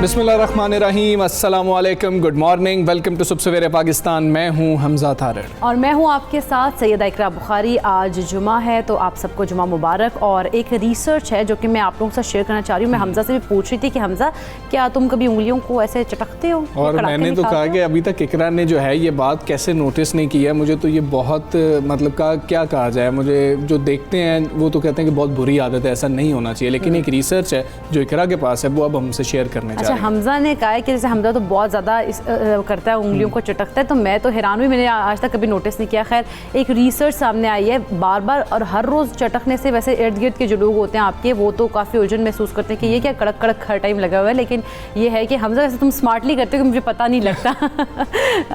बिस्मिल्लाहिर्रहमानिर्रहीम, अस्सलामुअलैकुम, good morning, welcome to सुबह सवेरे पाकिस्तान। मैं हूँ हमजा तारिर और मैं हूँ आपके साथ सैयदा इकरा बुखारी। आज जुमा है तो आप सबको जुमा मुबारक। और एक रिसर्च है जो कि मैं आप लोगों के साथ शेयर करना चाह रही हूँ। मैं हमजा से भी पूछ रही थी कि हमजा, क्या तुम कभी उंगलियों को ऐसे चटकते हो? और मैंने तो कहा कि अभी तक इकरा ने जो है ये बात कैसे नोटिस नहीं की है। मुझे तो ये बहुत मतलब का क्या कहा जाए, मुझे जो देखते हैं वो तो कहते हैं कि बहुत बुरी आदत है, ऐसा नहीं होना चाहिए। लेकिन एक रिसर्च है जो इकरा के पास है, वो अब हमसे शेयर करने चाहिए। हमजा ने कहा है कि जैसे हमजा तो बहुत ज़्यादा करता है, उंगलियों को चटकता है, तो मैं तो हैरान हुई, मैंने आज तक कभी नोटिस नहीं किया। खैर, एक रिसर्च सामने आई है, बार बार और हर रोज़ चटकने से वैसे इर्द गिर्द के जो लोग होते हैं आपके, वो तो काफ़ी उलझन महसूस करते हैं कि ये क्या कड़क कड़क हर टाइम लगा हुआ है। लेकिन ये है कि हमजा वैसे तुम स्मार्टली करते हो कि मुझे पता नहीं लगता।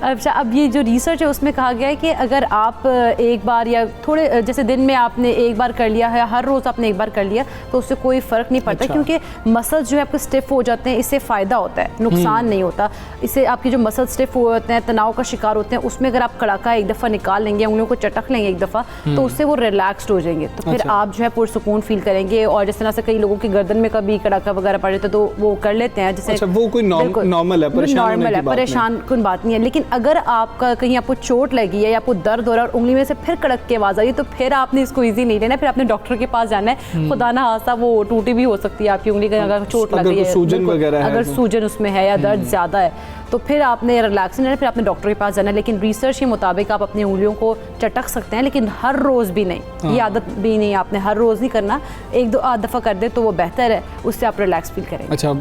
अच्छा, अब ये जो रिसर्च है उसमें कहा गया है कि अगर आप एक बार या थोड़े जैसे दिन में आपने एक बार कर लिया है, हर रोज़ आपने एक बार कर लिया, तो उससे कोई फ़र्क नहीं पड़ता। क्योंकि मसल्स जो है आपके स्टिफ हो जाते हैं, इससे फ़ायदा होता है, नुकसान नहीं होता। इससे आपकी जो मसल स्टिफ होते हैं, तनाव का शिकार होते हैं, उसमें अगर आप कड़ाका एक दफ़ा निकाल लेंगे, उंगलियों को चटक लेंगे एक दफ़ा, तो उससे वो रिलैक्स्ड हो जाएंगे। तो फिर आप जो है पुरसुकून फील करेंगे। और जिस तरह से कई लोगों की गर्दन में कभी कड़ाका वगैरह पड़ जाता है तो वो कर लेते हैं, जैसे वो कोई नॉर्मल है, परेशान कोई बात नहीं है। लेकिन अगर आपका कहीं आपको चोट लगी है या आपको दर्द हो रहा है और उंगली में से फिर कड़क की आवाज़ आई, तो फिर आपने इसको ईजी नहीं लेना, फिर आपने डॉक्टर के पास जाना है। खुदा ना खास्ता वो टूटी भी हो सकती है आपकी उंगली, अगर चोट लगी है, अगर सूजन उसमें है या दर्द ज़्यादा है, तो फिर आपने रिलैक्स नहीं, फिर आपने डॉक्टर के पास जाना है। लेकिन रिसर्च के मुताबिक आप अपनी उंगलियों को चटक सकते हैं, लेकिन हर रोज़ भी नहीं। ये आदत भी नहीं, आपने हर रोज़ नहीं करना, एक दो आध दफ़ा कर दे तो वो बेहतर है, उससे आप रिलैक्स फील करेंगे। अच्छा,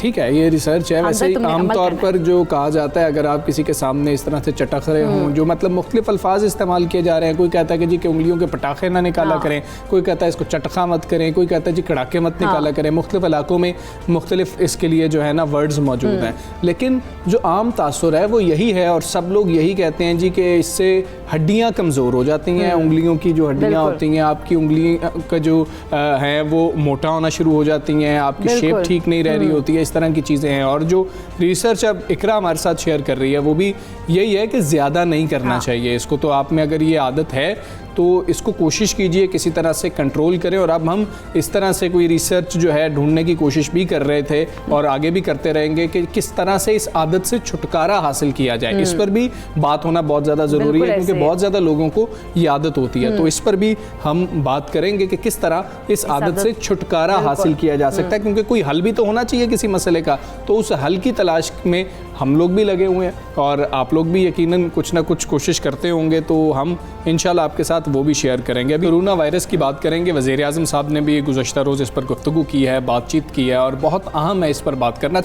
ठीक है, ये रिसर्च है। वैसे आमतौर पर जो कहा जाता है, अगर आप किसी के सामने इस तरह से चटक रहे हों, जो मतलब मुख्तलिफ अल्फाज इस्तेमाल किए जा रहे हैं, कोई कहता है कि जी के उंगलियों के पटाखे ना निकाला करें, कोई कहता है इसको चटका मत करें, कोई कहता है जी कड़ाके मत निकाला करें। मुख्तलिफ इलाकों में मुख्तलिफ इसके लिए जो है ना वर्ड्स मौजूद हैं। लेकिन जो आम तासुर है वो यही है, और सब लोग यही कहते हैं जी कि इससे हड्डियाँ कमज़ोर हो जाती हैं। उंगलियों की जो हड्डियाँ होती हैं, आपकी उंगली का जो है वो मोटा होना शुरू हो जाती हैं, आपकी शेप ठीक नहीं रह रही होती है, इस तरह की चीज़ें हैं। और जो रिसर्च अब इकरा हमारे साथ शेयर कर रही है वो भी यही है कि ज़्यादा नहीं करना चाहिए इसको। तो आप में अगर ये आदत है तो इसको कोशिश कीजिए किसी तरह से कंट्रोल करें। और अब हम इस तरह से कोई रिसर्च जो है ढूंढने की कोशिश भी कर रहे थे और आगे भी करते रहेंगे कि किस तरह से इस आदत से छुटकारा हासिल किया जाए। इस पर भी बात होना बहुत ज़्यादा ज़रूरी है, क्योंकि बहुत ज़्यादा लोगों को ये आदत होती है। तो इस पर भी हम बात करेंगे कि किस तरह इस आदत से छुटकारा हासिल किया जा सकता है, क्योंकि कोई हल भी तो होना चाहिए किसी मसले का। तो उस हल की तलाश में हम लोग भी लगे हुए हैं और आप लोग भी यकीनन कुछ ना कुछ कोशिश करते होंगे, तो हम इंशाल्लाह आपके साथ वो भी शेयर करेंगे। अभी कोरोना वायरस की बात करेंगे। वज़ीर आज़म साहब ने भी गुज़श्ता रोज़ इस पर गुफ्तगू की है, बातचीत की है, और बहुत अहम है इस पर बात करना।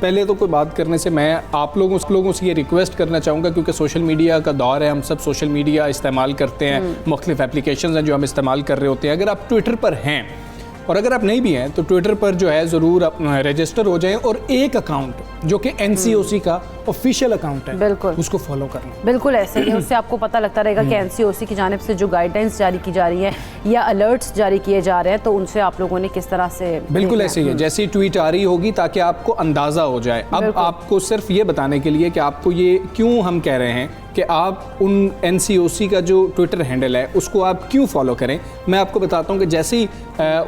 पहले तो कोई बात करने से मैं आप लोगों से ये रिक्वेस्ट करना चाहूँगा, क्योंकि सोशल मीडिया का दौर है, हम सब सोशल मीडिया इस्तेमाल करते हैं, मुख्तलिफ एप्लीकेशन हैं जो हम इस्तेमाल कर रहे होते हैं। अगर आप ट्विटर पर हैं और अगर आप नहीं भी हैं तो ट्विटर पर जो है ज़रूर रजिस्टर हो जाएं, और एक अकाउंट जो कि NCOC का ऑफिशियल अकाउंट है, बिल्कुल उसको फॉलो करना। बिल्कुल ऐसे ही, उससे आपको पता लगता रहेगा कि NCOC की जानिब से जो गाइडेंस जारी की जा रही है या अलर्ट्स जारी किए जा रहे हैं, तो उनसे आप लोगों ने किस तरह से। बिल्कुल ऐसे ही है, जैसी ट्वीट आ रही होगी ताकि आपको अंदाज़ा हो जाए। अब आपको सिर्फ ये बताने के लिए कि आपको ये क्यों हम कह रहे हैं कि आप उन NCOC का जो ट्विटर हैंडल है उसको आप क्यों फॉलो करें, मैं आपको बताता हूँ कि जैसे ही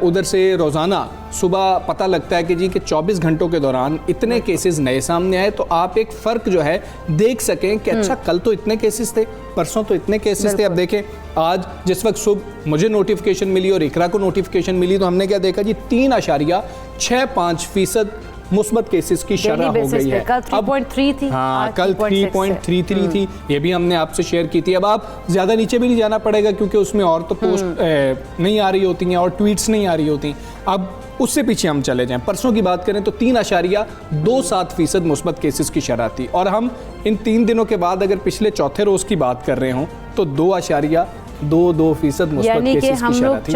उधर से रोज़ाना सुबह पता लगता है कि जी कि 24 घंटों के दौरान इतने केसेस नए सामने आए, तो आप एक फ़र्क जो है देख सकें कि अच्छा कल तो इतने केसेस थे, परसों तो इतने केसेस थे। अब देखें, आज जिस वक्त सुबह मुझे नोटिफिकेशन मिली और इकरा को नोटिफिकेशन मिली, तो हमने क्या देखा जी 3.65% मुस्बत केसेस की शरह हो गई है। कल 3.3 थी, हाँ कल 3.33 थी, ये भी हमने आपसे शेयर की थी। अब आप ज़्यादा नीचे भी नहीं जाना पड़ेगा, क्योंकि उसमें और तो पोस्ट नहीं आ रही होती हैं और ट्वीट्स नहीं आ रही होती। अब उससे पीछे हम चले जाएं, परसों की बात करें तो 3.27% मुस्बत केसेस की शरह थी। और हम इन 3 दिनों के बाद अगर पिछले चौथे रोज़ की बात कर रहे हों तो 2% मुस्बत यानी कि केसेस की हम शरह लोग थी।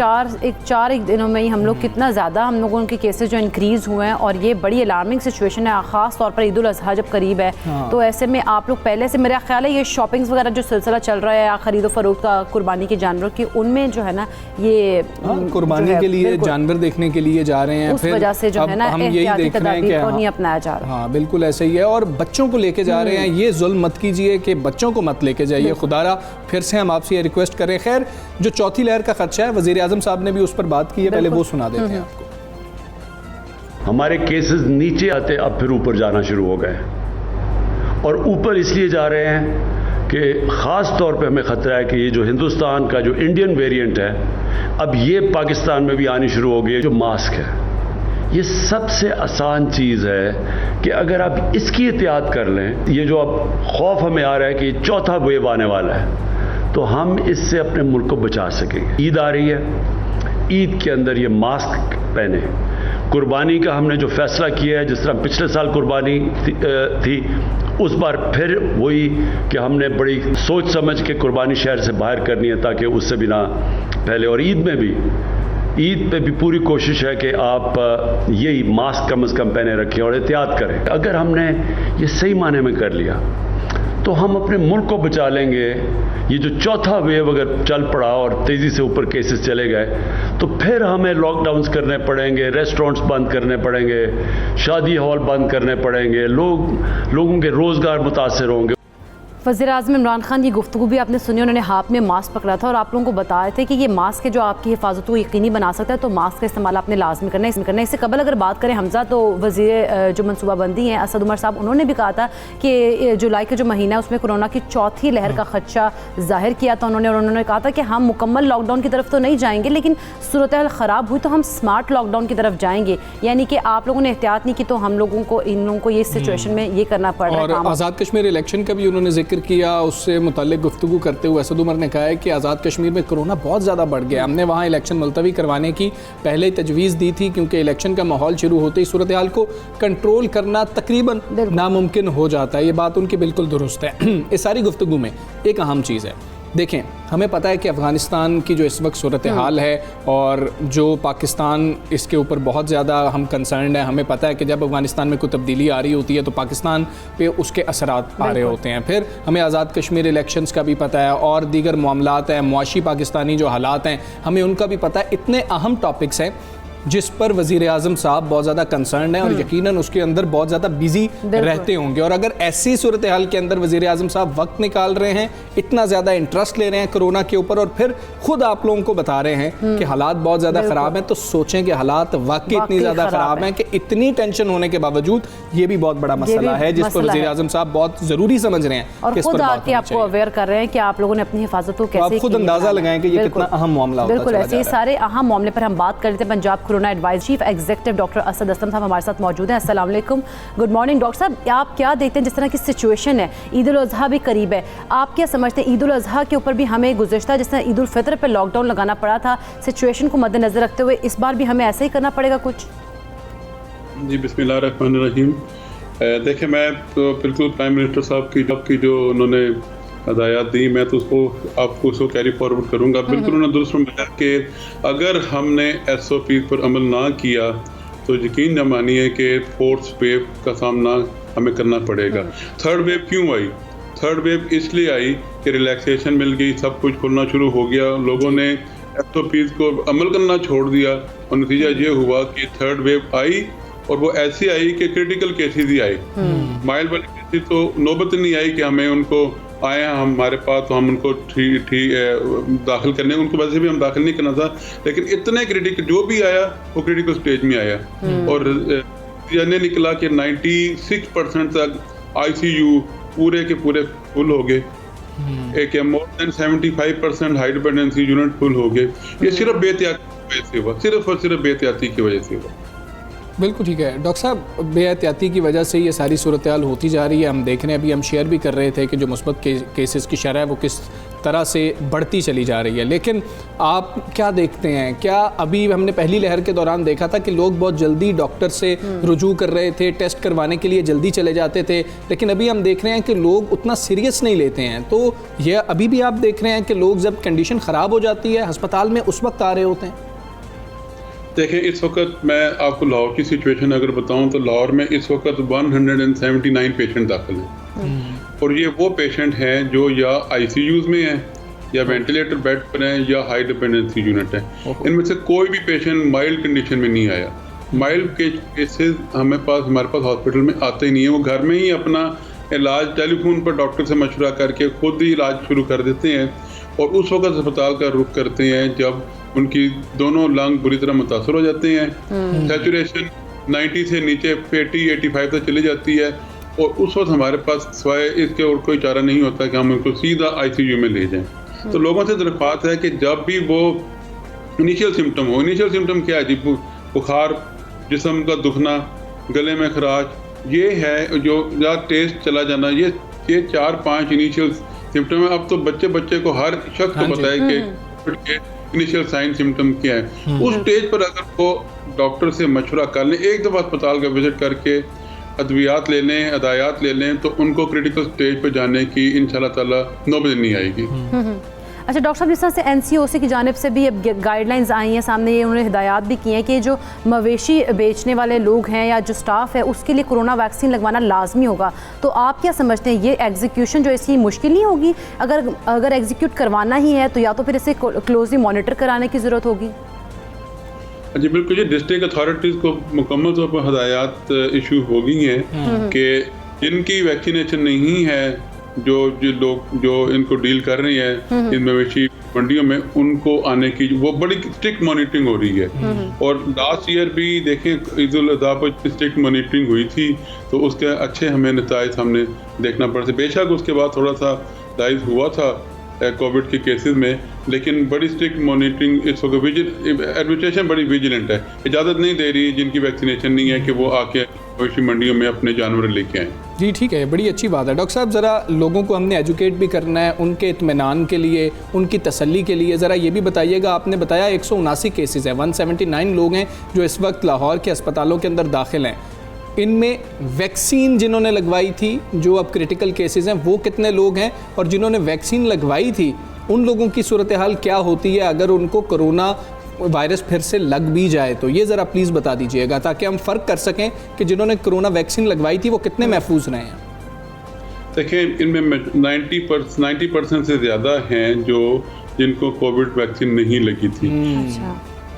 चार एक दिनों में ही हम लोग कितना ज़्यादा हम लोगों के केसेस जो इंक्रीज़ हुए हैं, और ये बड़ी अलार्मिंग सिचुएशन है, ख़ास तौर पर ईद उल अज़हा जब करीब है। तो ऐसे में आप लोग पहले से, मेरा ख्याल है ये शॉपिंग्स वगैरह जो सिलसिला चल रहा है या ख़रीदो फरोख्त का कुर्बानी के जानवरों की, उनमें जो है ना ये कुर्बानी के लिए जानवर देखने के लिए जा रहे हैं, उस वजह से जो है ना एहतियाती तदाबीर को नहीं अपनाया जा रहा। हाँ बिल्कुल ऐसे ही है। और बच्चों को लेके जा रहे हैं, ये जुल्म मत कीजिए कि बच्चों को मत लेके जाइए, खुदारा फिर से हम आपसे ये रिक्वेस्ट करें। खैर, जो चौथी लहर का खदशा है, वज़ीर आज़म साहब ने भी उस पर बात की है, पहले वो सुना देते हैं आपको। हमारे केसेस नीचे आते अब फिर ऊपर जाना शुरू हो गए, और ऊपर इसलिए जा रहे हैं कि ख़ास तौर पे हमें ख़तरा है कि ये जो हिंदुस्तान का जो इंडियन वेरिएंट है, अब ये पाकिस्तान में भी आनी शुरू हो गई है। जो मास्क है, ये सबसे आसान चीज़ है कि अगर आप इसकी एहतियात कर लें, ये जो अब खौफ हमें आ रहा है कि चौथा वेव आने वाला है, तो हम इससे अपने मुल्क को बचा सकेंगे। ईद आ रही है, ईद के अंदर ये मास्क पहने। कुर्बानी का हमने जो फैसला किया है, जिस तरह पिछले साल कुर्बानी थी, उस बार फिर वही कि हमने बड़ी सोच समझ के कुर्बानी शहर से बाहर करनी है ताकि उससे भी ना फैले। और ईद में भी, ईद पे भी पूरी कोशिश है कि आप यही मास्क कम से कम पहने रखें और एहतियात करें। अगर हमने ये सही माने में कर लिया तो हम अपने मुल्क को बचा लेंगे। ये जो चौथा वेव अगर चल पड़ा और तेज़ी से ऊपर केसेस चले गए, तो फिर हमें लॉकडाउन्स करने पड़ेंगे, रेस्टोरेंट्स बंद करने पड़ेंगे, शादी हॉल बंद करने पड़ेंगे, लोगों के रोज़गार मुतासर होंगे। वज़ीर-ए-आज़म इमरान खान की गुफ्तगू भी आपने सुनी, उन्होंने हाथ में मास्क पकड़ा था और आप लोगों को बता रहे थे कि ये मास्क है जो आपकी हिफाजत को यकीनी बना सकता है, तो मास्क का इस्तेमाल आपने लाजमी करना है। इससे कबल अगर बात करें हमजा, तो वज़ीर जो मनसूबाबंदी हैं असद उमर साहब, उन्होंने भी कहा था कि जुलाई का जो महीना है उसमें कोरोना की चौथी लहर का खदशा जाहिर किया था उन्होंने कहा था कि हम मुकम्मल लॉकडाउन की तरफ तो नहीं जाएंगे, लेकिन सूरत हाल ख़राब हुई तो हम स्मार्ट लॉकडाउन की तरफ जाएंगे। यानी कि आप लोगों ने एहतियात नहीं की तो हम लोगों को, इन लोगों को ये सिचुएशन में ये करना पड़ रहा है। और आज़ाद कश्मीर इलेक्शन का भी उन्होंने जिक्र किया, उससे मुताल्लिक गुफ्तगू करते हुए असद उमर ने कहा है कि आज़ाद कश्मीर में कोरोना बहुत ज़्यादा बढ़ गया, हमने वहाँ इलेक्शन मुलतवी करवाने की पहले ही तजवीज़ दी थी, क्योंकि इलेक्शन का माहौल शुरू होते ही सूरत हाल को कंट्रोल करना तकरीबन नामुमकिन हो जाता है। ये बात उनकी बिल्कुल दुरुस्त है। इस सारी गुफ्तगू में एक अहम चीज़ है, देखें, हमें पता है कि अफ़गानिस्तान की जो इस वक्त सूरत हाल है और जो पाकिस्तान, इसके ऊपर बहुत ज़्यादा हम कंसर्न है। हमें पता है कि जब अफ़गानिस्तान में कोई तब्दीली आ रही होती है तो पाकिस्तान पे उसके असरात आ रहे होते हैं। फिर हमें आज़ाद कश्मीर इलेक्शंस का भी पता है और दीगर मामलात हैं, मुआशी पाकिस्तानी जो हालात हैं, हमें उनका भी पता है। इतने अहम टॉपिक्स हैं जिस पर वज़ीर आज़म साहब बहुत ज़्यादा कंसर्न है और यकीनन उसके अंदर बहुत ज़्यादा बिजी रहते होंगे। और अगर ऐसी सूरत हाल के अंदर वज़ीर आज़म साहब वक्त निकाल रहे हैं, इतना ज़्यादा इंटरेस्ट ले रहे हैं कोरोना के ऊपर और फिर खुद आप लोगों को बता रहे हैं कि हालात बहुत ज़्यादा ख़राब हैं, तो सोचें कि हालात वाकई इतनी ज़्यादा ख़राब हैं कि इतनी टेंशन होने के बावजूद ये भी बहुत बड़ा मसला है जिस पर वज़ीर आज़म साहब बहुत ज़रूरी समझ रहे हैं और खुद आके आपको अवेयर कर रहे हैं कि आप लोगों ने अपनी हिफाजत को कैसे, खुद अंदाज़ा लगाएं कि ये कितना अहम मामला होता है। बिल्कुल ऐसे ही सारे अहम मामले पर हम बात कर रहे थे। Punjab corona adviser chief executive doctor Asad Aslam साहब हमारे साथ मौजूद हैं। अस्सलाम वालेकुम, गुड मॉर्निंग डॉक्टर साहब। आप क्या देखते हैं जिस तरह की सिचुएशन है, ईद उल अज़हा भी करीब है, आप क्या समझते हैं ईद उल अज़हा के ऊपर भी हमें गुज़िश्ता जिस तरह ईद उल फितर पर लॉकडाउन लगाना पड़ा था, सिचुएशन को मद्देनज़र रखते हुए इस बार भी हमें ऐसा ही करना पड़ेगा कुछ? जी बिस्मिल्लाहिर्रहमानिर्रहीम। देखिए, मैं तो बिल्कुल प्राइम मिनिस्टर साहब की जो उन्होंने हदायत दी, मैं तो आपको उसको कैरी फॉरवर्ड करूंगा। बिल्कुल उन्होंने दुरुस्त फरमाया कि अगर हमने SOP पर अमल ना किया तो यकीन न मानिए कि फोर्थ वेव का सामना हमें करना पड़ेगा। थर्ड वेव क्यों आई? थर्ड वेव इसलिए आई कि रिलैक्सेशन मिल गई, सब कुछ खुलना शुरू हो गया, लोगों ने SOP को अमल करना छोड़ दिया और नतीजा ये हुआ कि थर्ड वेव आई और वो ऐसी आई कि क्रिटिकल केसेस ही आए। माइल्ड वाले केसेस तो नौबत नहीं आई कि हमें उनको आए हैं हमारे पास तो हम उनको दाखिल करने, उनको वैसे भी हम दाखिल नहीं करना था, लेकिन इतने क्रिटिकल जो भी आया वो क्रिटिकल स्टेज में आया और ये निकला कि 96% तक ICU पूरे के पूरे फुल हो गए, एक more than 75% high dependency unit full हो गए। ये सिर्फ बेहतियाती की वजह से हुआ, सिर्फ और सिर्फ बेहतियाती की वजह से हुआ। बिल्कुल ठीक है डॉक्टर साहब, बेहतियाती की वजह से ये सारी सूरत हाल होती जा रही है। हम देख रहे हैं, अभी हम शेयर भी कर रहे थे कि जो मुस्बत केसेस की शरह है वो किस तरह से बढ़ती चली जा रही है। लेकिन आप क्या देखते हैं, क्या अभी हमने पहली लहर के दौरान देखा था कि लोग बहुत जल्दी डॉक्टर से रुजू कर रहे थे, टेस्ट करवाने के लिए जल्दी चले जाते थे, लेकिन अभी हम देख रहे हैं कि लोग उतना सीरियस नहीं लेते हैं। तो यह अभी भी आप देख रहे हैं कि लोग जब कंडीशन ख़राब हो जाती है अस्पताल में उस वक्त आ रहे होते हैं? देखिए, इस वक्त मैं आपको लाहौर की सिचुएशन अगर बताऊं तो लाहौर में इस वक्त 179 पेशेंट दाखिल हैं और ये वो पेशेंट हैं जो या आईसीयूज़ में हैं या वेंटिलेटर बेड पर हैं या हाई डिपेंडेंसी यूनिट है। इनमें से कोई भी पेशेंट माइल्ड कंडीशन में नहीं आया। माइल्ड के केसेस हमारे पास हॉस्पिटल में आते ही नहीं है। वो घर में ही अपना इलाज टेलीफोन पर डॉक्टर से मशवरा करके खुद ही इलाज शुरू कर देते हैं और उस वक्त अस्पताल का रुख करते हैं जब उनकी दोनों लंग बुरी तरह मुतासर हो जाते हैं। सैचुरेशन 90 से नीचे 80-85 तक चली जाती है और उस वक्त हमारे पास सिवाय इसके और कोई चारा नहीं होता कि हम उनको सीधा आईसीयू में ले जाएं। तो लोगों से दरख्वास्त है कि जब भी वो इनिशियल सिम्टम हो, इनिशियल सिम्टम क्या है जी? बुखार, जिस्म का दुखना, गले में खराश, ये है जो या टेस्ट चला जाना, ये 4-5 इनिशियल सिम्टम है। अब तो बच्चे को हर शख्स को पता है कि इनिशियल साइन सिम्टम क्या है। उस स्टेज पर अगर वो डॉक्टर से मशवरा कर लें, एक दफ़ा अस्पताल का विजिट करके अद्वियात ले लें, हदायत ले लें, तो उनको क्रिटिकल स्टेज पर जाने की इंशाल्लाह ताला नौबत नहीं आएगी। अच्छा डॉक्टर साहब, जिस तरह से एनसीओसी की जानिब से भी अब गाइडलाइंस आई हैं सामने, ये उन्होंने हिदायत भी की हैं कि जो मवेशी बेचने वाले लोग हैं या जो स्टाफ है उसके लिए कोरोना वैक्सीन लगवाना लाजमी होगा। तो आप क्या समझते हैं, ये एग्जीक्यूशन जो इसकी मुश्किल नहीं होगी? अगर एग्जीक्यूट करवाना ही है तो या तो फिर इसे क्लोजली मॉनिटर कराने की ज़रूरत होगी? जी बिल्कुल, ये डिस्ट्रिक्ट अथॉरिटीज़ को मुकम्मल तौर पर हदायत इशू हो गई हैं कि जिनकी वैक्सीनेशन नहीं है, जो लोग जो इनको डील कर रहे हैं इन मवेशी मंडियों में, उनको आने की वो बड़ी स्ट्रिक्ट मॉनिटरिंग हो रही है। और लास्ट ईयर भी देखें ईद उल अज़हा पर स्ट्रिक्ट मॉनिटरिंग हुई थी तो उसके अच्छे हमें नताइज हमने देखना पड़े थे। बेशक उसके बाद थोड़ा सा राइज हुआ था कोविड के केसेस में, लेकिन बड़ी स्ट्रिक्ट मॉनिटरिंग इस वक्त एडमिनिस्ट्रेशन बड़ी विजिलेंट है, इजाज़त नहीं दे रही जिनकी वैक्सीनेशन नहीं है कि वो आके मवेशी मंडियों में अपने जानवर लेके आएँ। जी ठीक है, बड़ी अच्छी बात है। डॉक्टर साहब, ज़रा लोगों को हमने एजुकेट भी करना है, उनके इत्मीनान के लिए, उनकी तसल्ली के लिए ज़रा ये भी बताइएगा, आपने बताया 179 केसेस हैं, 179 लोग हैं जो इस वक्त लाहौर के अस्पतालों के अंदर दाखिल हैं। इनमें वैक्सीन जिन्होंने लगवाई थी, जो अब क्रिटिकल केसेस हैं, वो कितने लोग हैं? और जिन्होंने वैक्सीन लगवाई थी उन लोगों की सूरत हाल क्या होती है अगर उनको कोरोना वायरस फिर से लग भी जाए? तो ये ज़रा प्लीज़ बता दीजिएगा ताकि हम फ़र्क कर सकें कि जिन्होंने कोरोना वैक्सीन लगवाई थी वो कितने महफूज रहे हैं। देखिए, इनमें 90% से ज़्यादा हैं जो जिनको कोविड वैक्सीन नहीं लगी थी।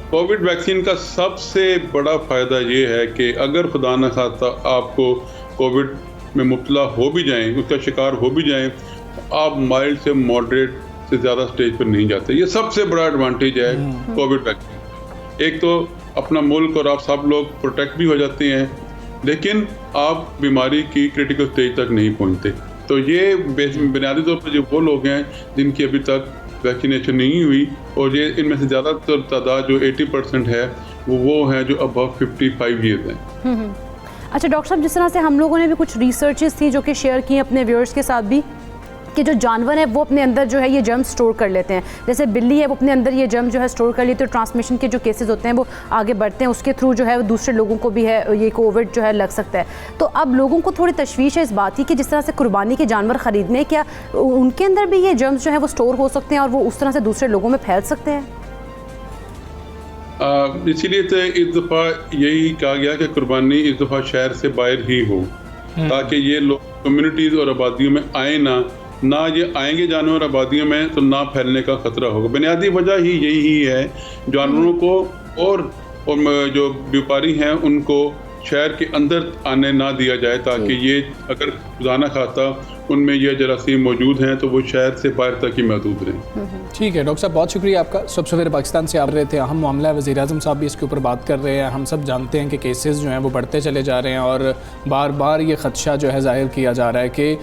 कोविड वैक्सीन का सबसे बड़ा फ़ायदा ये है कि अगर खुदा न खास्ता आपको कोविड में मुब्तला हो भी जाएं, उसका शिकार हो भी जाएं, तो आप माइल्ड से मॉडरेट से ज़्यादा स्टेज पर नहीं जाते। ये सबसे बड़ा एडवांटेज है कोविड वैक्सीन। एक तो अपना मुल्क और आप सब लोग प्रोटेक्ट भी हो जाते हैं, लेकिन आप बीमारी की क्रिटिकल स्टेज तक नहीं पहुंचते। तो ये बुनियादी तौर पर जो वो लोग हैं जिनकी अभी तक वैक्सीनेशन नहीं हुई, और ये इनमें से ज़्यादातर तादाद जो 80% है वो हैं जो अबव 55 ईयर्स हैं। अच्छा डॉक्टर साहब, जिस तरह से हम लोगों ने भी कुछ रिसर्चेस थी जो कि शेयर की अपने व्यूअर्स के साथ भी, कि जो जानवर है वो अपने अंदर जो है ये जर्म स्टोर कर लेते हैं, जैसे बिल्ली है वो अपने अंदर ये जर्म जो है स्टोर कर लेती है, तो ट्रांसमिशन के जो केसेस होते हैं वो आगे बढ़ते हैं, उसके थ्रू जो है वो दूसरे लोगों को भी है ये कोविड जो है लग सकता है। तो अब लोगों को थोड़ी तशवीश है इस बात की कि जिस तरह से कुर्बानी के जानवर ख़रीदने, क्या उनके अंदर भी ये जर्म्स जो है वो स्टोर हो सकते हैं और वो उस तरह से दूसरे लोगों में फैल सकते हैं? इसीलिए तो इस दफ़ा यही कहा गया कि कुर्बानी इस दफ़ा शहर से बाहर ही हो, ताकि ये लोग कम्युनिटीज़ और आबादियों में आए ना ये आएंगे जानवर आबादियों में तो ना फैलने का खतरा होगा। बुनियादी वजह ही यही है जानवरों को और जो व्यापारी हैं उनको शहर के अंदर आने ना दिया जाए, ताकि ये अगर खुदा न खास्ता उनमें ये जरासीम मौजूद हैं तो वो शहर से बाहर तक ही महदूद रहें। ठीक है डॉक्टर साहब, बहुत शुक्रिया आपका। सबसे पहले पाकिस्तान से आ रहे थे, अहम मामला है, वज़ीर-ए-आज़म साहब भी इसके ऊपर बात कर रहे हैं। हम सब जानते हैं कि केसेस जो हैं वो बढ़ते चले जा रहे हैं और बार बार ये ख़दशा जो है ज़ाहिर किया जा रहा है कि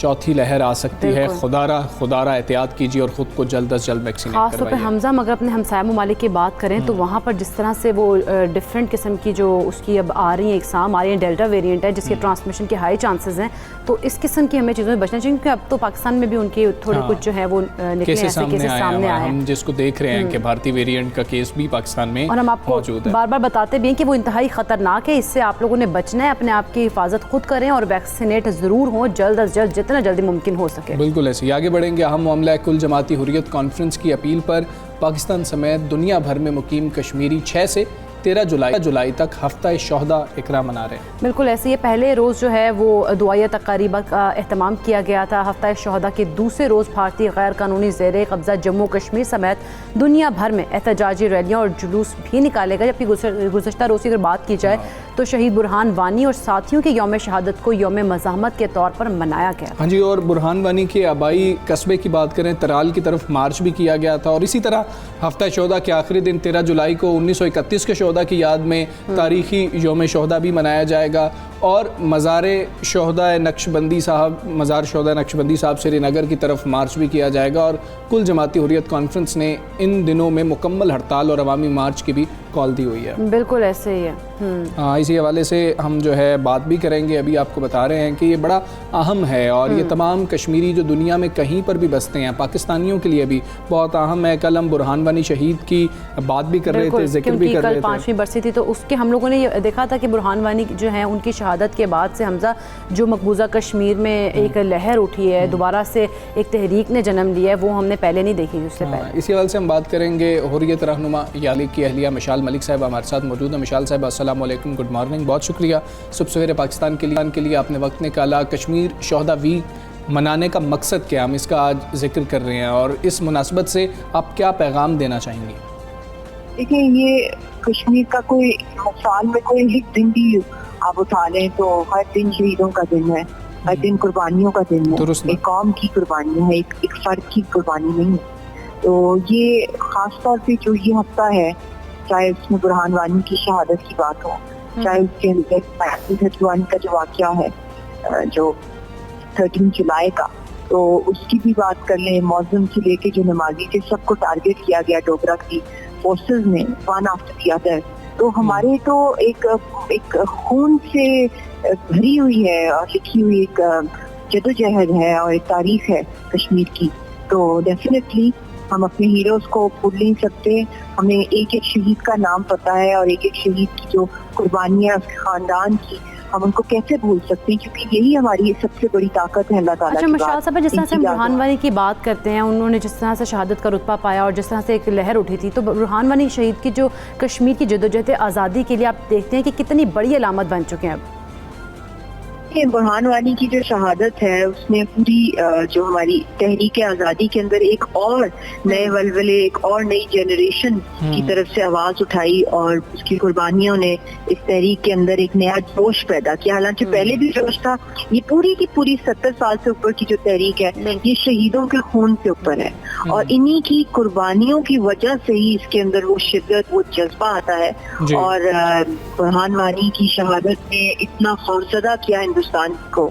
चौथी लहर आ सकती है। खुदारा एहतियात कीजिए और ख़ुद को जल्द अज जल्द वैक्सीनेट करवाइए। खासतौर पर हमजा मगर अपने हमसाया ममालिक की बात करें तो वहाँ पर जिस तरह से वो डिफरेंट किस्म की जो उसकी अब आ रही हैं एग्जाम आ रही हैं, डेल्टा वेरिएंट है जिसके ट्रांसमिशन के हाई चांसेस हैं, तो इस किस्म की हमें चीज़ों में बचना चाहिए क्योंकि अब तो पाकिस्तान में भी उनके थोड़े कुछ जो है वो निकले ऐसे केसेस सामने आए हैं। हम जिसको देख रहे हैं कि भारतीय वेरिएंट का केस भी पाकिस्तान में और हम आपको बार बार बताते भी हैं कि वो इंतहाई खतरनाक है, इससे आप लोगों ने बचना है, अपने आप की हिफाजत खुद करें और वैक्सीनेट ज़रूर हो जल्द अज जल्द, जितना जल्दी मुमकिन हो सके। बिल्कुल ऐसे ही आगे बढ़ेंगे। अहम मामला कुल जमाती हुर्रियत कॉन्फ्रेंस की अपील पर पाकिस्तान समेत दुनिया भर में मुकीम कश्मीरी 6 से 13 जुलाई तक हफ्ता शोहदा इकरा मना रहे हैं। बिल्कुल ऐसे ही पहले रोज़ जो है वो दुआया तकारीबा का एहतमाम किया गया था। हफ्ता शोहदा के दूसरे रोज़ भारतीय गैर कानूनी ज़ेर कब्ज़ा जम्मू कश्मीर समेत दुनिया भर में एहतजाजी रैलियाँ और जुलूस भी निकाले गए। जबकि गुज़श्ता रोज़ की अगर बात की जाए तो शहीद बुरहान वानी और साथियों के यौम शहादत को यौम मज़ाहमत के तौर पर मनाया गया। हाँ जी, और बुरहान वानी के आबाई कस्बे की बात करें, तराल की तरफ मार्च भी किया गया था। और इसी तरह हफ्ता शोहदा के आखिरी दिन 13 जुलाई को 1931 के शोहदा की याद में तारीखी यौम शोहदा भी मनाया जाएगा। और मज़ार शोहदा नक्शबंदी साहब श्रीनगर की तरफ मार्च भी किया जाएगा। और कुल जमाती हुर्रियत कॉन्फ्रेंस ने इन दिनों में मुकम्मल हड़ताल और अवामी मार्च की भी कॉल दी हुई है। बिल्कुल ऐसे ही है। हाँ, इसी हवाले से हम जो है बात भी करेंगे। अभी आपको बता रहे हैं कि ये बड़ा अहम है और ये तमाम कश्मीरी जो दुनिया में कहीं पर भी बसते हैं, पाकिस्तानियों के लिए भी बहुत अहम है। कल हम बुरहान वानी शहीद की बात भी कर रहे थे, जिक्र भी कर रहे थे। 5वीं बरसी थी तो उसके हम लोगों ने ये देखा था कि बुरहान वानी जो है उनकी शहादत के बाद से हमजा जो मकबूजा कश्मीर में एक लहर उठी है, दोबारा से एक तहरीक ने जन्म लिया है, वो हमने पहले नहीं देखी उससे पहले। इसी हवाले से हम बात करेंगे। हुर्रियत रहनुमा याली की अहलिया मिशाल मलिक साहब हमारे साथ मौजूद है। मिशाल साहब अस्सलाम वालेकुम, गुड मॉर्निंग, बहुत शुक्रिया सुबह सवेरे पाकिस्तान के लिए आपने वक्त निकाला। कश्मीर शोहदा वीक मनाने का मकसद क्या, हम इसका आज जिक्र कर रहे हैं और इस मुनासबत से आप क्या पैगाम देना चाहेंगी? देखिए, ये कश्मीर का कोई साल में कोई एक दिन भी आप उठा लें तो हर दिन शहीदों का दिन है, हर दिन कुर्बानियों का दिन है, एक कौम की कुर्बानी है, एक फर्द की कुर्बानी नहीं। तो ये खास तौर पे जो ये हफ्ता है, चाहे उसमें बुरहान वानी की शहादत की बात हो, चाहे उसके अंदर का जो वाक़या है जो 13 जुलाई का, तो उसकी भी बात कर लें। मौजूम से लेके जो नमाजी थे सबको टारगेट किया गया डोगरा की फोर्सेस ने, वन आफ्टर द अदर। तो हमारे तो एक खून से भरी हुई है और लिखी हुई एक जदोजहद है और एक तारीख है कश्मीर की। तो डेफिनेटली हम अपने हीरोज को भूल नहीं सकते। हमें एक एक शहीद का नाम पता है और एक एक शहीद की जो कुर्बानियां उसके खानदान की, हम उनको कैसे भूल सकते हैं, क्योंकि यही हमारी सबसे बड़ी ताकत है अल्लाह ताला की। अच्छा मिशाल साहब, जिस तरह से हम बुरहान वानी की बात करते हैं, उन्होंने जिस तरह से शहादत का रुतबा पाया और जिस तरह से एक लहर उठी थी, तो बुरहान वानी शहीद की जो कश्मीर की जदोजहद आज़ादी के लिए आप देखते हैं कि कितनी बड़ी अलामत बन चुके हैं अब। बुरहान वानी की जो शहादत है उसने पूरी जो हमारी तहरीक आज़ादी के अंदर एक और नए वलवले, एक और नई जनरेशन की तरफ से आवाज़ उठाई और उसकी कुर्बानियों ने इस तहरीक के अंदर एक नया जोश पैदा किया। हालांकि पहले भी जोश था, ये पूरी की पूरी 70 साल से ऊपर की जो तहरीक है ये शहीदों के खून से ऊपर है और इन्हीं की कुर्बानियों की वजह से ही इसके अंदर वो शिद्दत, वो जज्बा आता है। और बुरहान वानी की शहादत ने इतना खौफजदा किया हिंदुस्तान को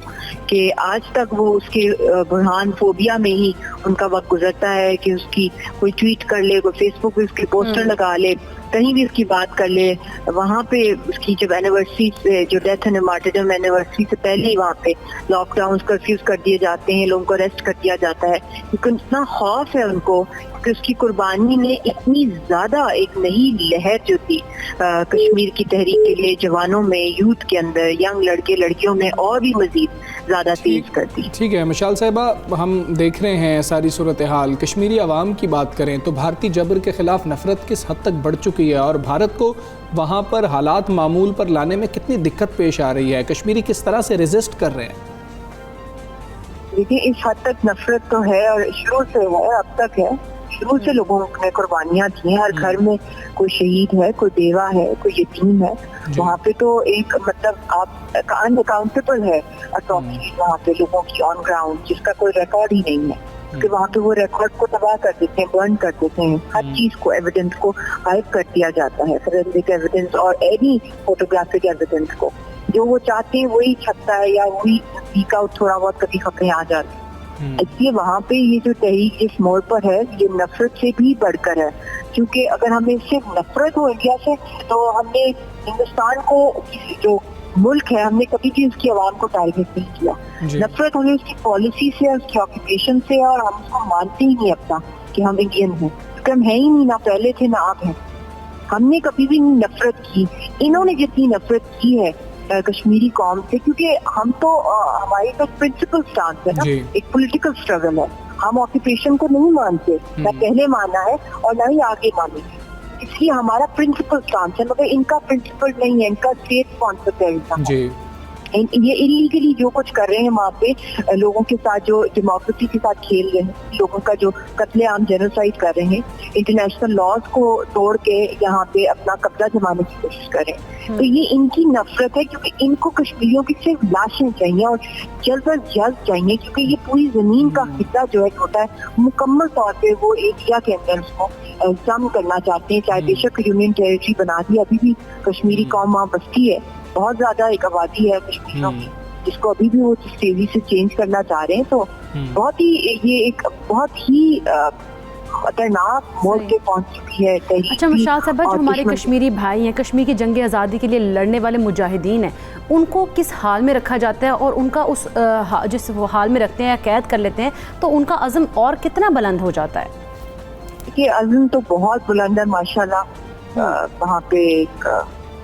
कि आज तक वो उसके बुरहान फोबिया में ही उनका वक्त गुजरता है कि उसकी कोई ट्वीट कर ले, कोई फेसबुक पे उसके पोस्टर लगा ले, कहीं भी उसकी बात कर ले, वहाँ पे उसकी जब एनिवर्सरी से, जो डेथ एंड मार्टिरडम एनिवर्सरी से पहले ही वहाँ पे लॉकडाउन कर्फ्यूज कर दिए जाते हैं, लोगों को अरेस्ट कर दिया जाता है, क्योंकि इतना खौफ है उनको कि उसकी कुर्बानी ने इतनी ज्यादा एक नई लहर जो थी कश्मीर की तहरीक के लिए जवानों में, यूथ के अंदर, यंग लड़के लड़कियों में और भी मजीद ज्यादा तेज कर दी। ठीक है मिशाल साहिबा, हम देख रहे हैं सारी सूरत हाल। कश्मीरी अवाम की बात करें तो भारतीय जबर के खिलाफ नफरत किस हद तक बढ़ चुकी है और भारत को वहाँ पर हालात मामूल पर लाने में कितनी दिक्कत पेश आ रही है, कश्मीरी किस तरह से रेजिस्ट कर रहे हैं? देखिए, इस हद तक नफरत तो है और शुरू से है, अब तक है। शुरू से लोगों ने कुर्बानियां दी हैं, हर घर में कोई शहीद है, कोई बेवा है, कोई यतीम है। वहाँ पे तो एक मतलब आप अनअकाउंटेबल है अट्रॉसिटीज वहाँ पे लोगों की ऑन ग्राउंड, जिसका कोई रिकॉर्ड ही नहीं है कि वहाँ पे वो रिकॉर्ड को तबाह कर देते हैं, बर्न कर देते हैं, हर चीज को, एविडेंस को गायब कर दिया जाता है, फोरेंसिक एविडेंस और एनी फोटोग्राफिक एविडेंस को। जो वो चाहते हैं वही छपता है या वही वीक आउट थोड़ा बहुत कभी खबरें आ जाती हैं। इसलिए वहाँ पे ये जो तहरीक जिस मोड़ पर है ये नफरत से भी बढ़कर है, क्योंकि अगर हमें सिर्फ नफरत हो इंडिया से तो हमने हिंदुस्तान को जो मुल्क है हमने कभी भी उसकी आवाम को टारगेट नहीं किया। नफरत हमें उसकी पॉलिसी से, उसकी ऑक्यूपेशन से, और हम उसको मानते ही नहीं अपना कि हम इंडियन हैं, क्योंकि हम है ही नहीं, ना पहले थे ना अब हैं। हमने कभी भी नहीं नफरत की। इन्होंने जितनी नफरत की है कश्मीरी कौम से, क्योंकि हम तो हमारी तो प्रिंसिपल स्टांस है ना, एक पॉलिटिकल स्ट्रगल है। हम ऑक्यूपेशन को नहीं मानते, ना पहले माना है और ना ही आगे मानेंगे, इसलिए हमारा प्रिंसिपल स्टांस है। मगर इनका प्रिंसिपल नहीं है, इनका स्टेट स्पॉन्सर है। ये इलीगली जो कुछ कर रहे हैं वहाँ पे लोगों के साथ, जो डेमोक्रेसी के साथ खेल रहे हैं, लोगों का जो कत्लेआम जेनोसाइड कर रहे हैं, इंटरनेशनल लॉज को तोड़ के यहाँ पे अपना कब्जा जमाने की कोशिश कर रहे हैं। तो ये इनकी नफरत है, क्योंकि इनको कश्मीरियों की सिर्फ लाशें चाहिए और जल्द अज जल्द चाहिए, क्योंकि ये पूरी जमीन का हिस्सा जो है छोटा है, मुकम्मल तौर पे वो एरिया के अंदर उसको जम करना चाहते हैं। चाहे बेशक यूनियन टेरिटरी बना दी, अभी भी कश्मीरी कौम वहाँ बसती है, बहुत ज्यादा एक आबादी है कश्मीरियों की, जिसको अभी भी वो तेजी से चेंज करना चाह रहे हैं। तो बहुत ही ये एक बहुत ही खतरनाक मोड़ पे पहुंच चुकी है। अच्छा मिशाल साहब, जो हमारे कश्मीरी भाई हैं, कश्मीर की जंग आज़ादी के लिए लड़ने वाले मुजाहिदीन हैं, उनको किस हाल में रखा जाता है और उनका उस जिस वो हाल में रखते हैं या कैद कर लेते हैं तो उनका अज़म और कितना बुलंद हो जाता है? ये अज़म तो बहुत बुलंद है माशाल्लाह। वहाँ पे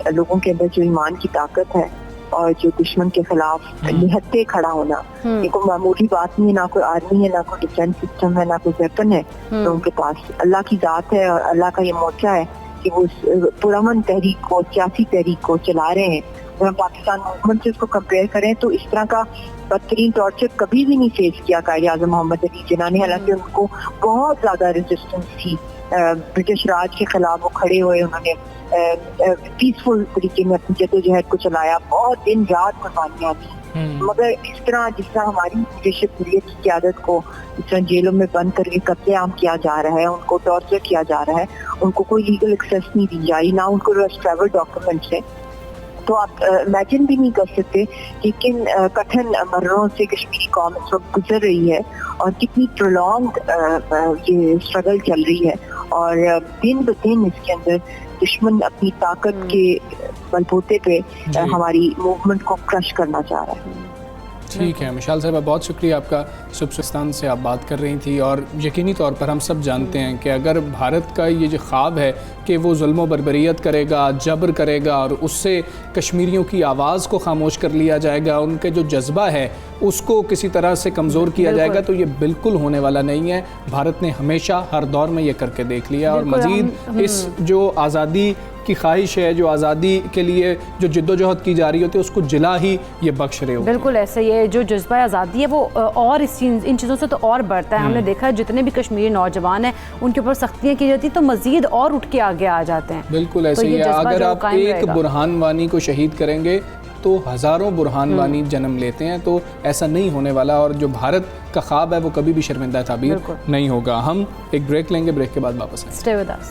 लोगों के अंदर जो ईमान की ताकत है और जो दुश्मन के खिलाफ निहत्ते खड़ा होना, ये कोई मामूली बात नहीं है। ना कोई आर्मी है, ना कोई डिफेंस सिस्टम है, ना कोई वेपन है, तो उनके पास अल्लाह की जात है और अल्लाह का ये मोर्चा है कि वो पुरअमन तहरीक को, सियासी तहरीक को चला रहे हैं। अगर हम पाकिस्तान मूवमेंट से इसको कंपेयर करें तो इस तरह का बदतरीन टॉर्चर कभी भी नहीं फेस किया कायदे आज़म मोहम्मद अली जिन्ना ने। हालांकि उनको बहुत ज्यादा रेजिस्टेंस थी, ब्रिटिश राज के खिलाफ वो खड़े हुए, उन्होंने पीसफुल तरीके में अपनी जद्दोजहद को चलाया, बहुत दिन रात कुर्बानियां दी। मगर इस तरह जिस तरह हमारी ब्रिटिश हुर्रियत की क़यादत को इस तरह जेलों में बंद करके कत्लेआम किया जा रहा है, उनको टॉर्चर किया जा रहा है, उनको कोई लीगल एक्सेस नहीं दी जा रही, ना उनको ट्रैवल डॉक्यूमेंट्स है, तो आप इमेजिन भी नहीं कर सकते कि किन कठिन मर्रों से कश्मीरी कौम इस वक्त गुजर रही है और कितनी प्रोलॉन्ग ये स्ट्रगल चल रही है। और दिन ब दिन इसके अंदर दुश्मन अपनी ताकत के बलबूते पे हमारी मूवमेंट को क्रश करना चाह रहा है। ठीक है मिशाल साहब, बहुत शुक्रिया आपका। सुबहिस्तान से आप बात कर रही थी और यकीनी तौर पर हम सब जानते हैं कि अगर भारत का ये जो ख्वाब है कि वो जुल्म व बर्बरियत करेगा, जबर करेगा और उससे कश्मीरियों की आवाज़ को खामोश कर लिया जाएगा, उनके जो जज्बा है उसको किसी तरह से कमज़ोर किया जाएगा, तो ये बिल्कुल होने वाला नहीं है। भारत ने हमेशा हर दौर में ये करके देख लिया और मज़ीद इस जो आज़ादी की ख्वाहिश है, जो आज़ादी के लिए जो जिद्दोजहद की जा रही होती है, उसको जिला ही ये बख्श रहे हो। बिल्कुल ऐसे ही है, जो जज्बा आज़ादी है वो और इन चीज़ों से तो और बढ़ता है। हमने देखा है जितने भी कश्मीरी नौजवान हैं उनके ऊपर सख्तियाँ की जाती हैं तो मज़ीद और उठ के आगे आ जाते हैं। बिल्कुल ऐसे ही है। अगर आप एक बुरहान वानी को शहीद करेंगे तो हज़ारों बुरहान वानी जन्म लेते हैं, तो ऐसा नहीं होने वाला और जो भारत का ख्वाब है वो कभी भी शर्मिंदा ताबीर नहीं होगा। हम एक ब्रेक लेंगे, ब्रेक के बाद वापस आएंगे। Stay with us.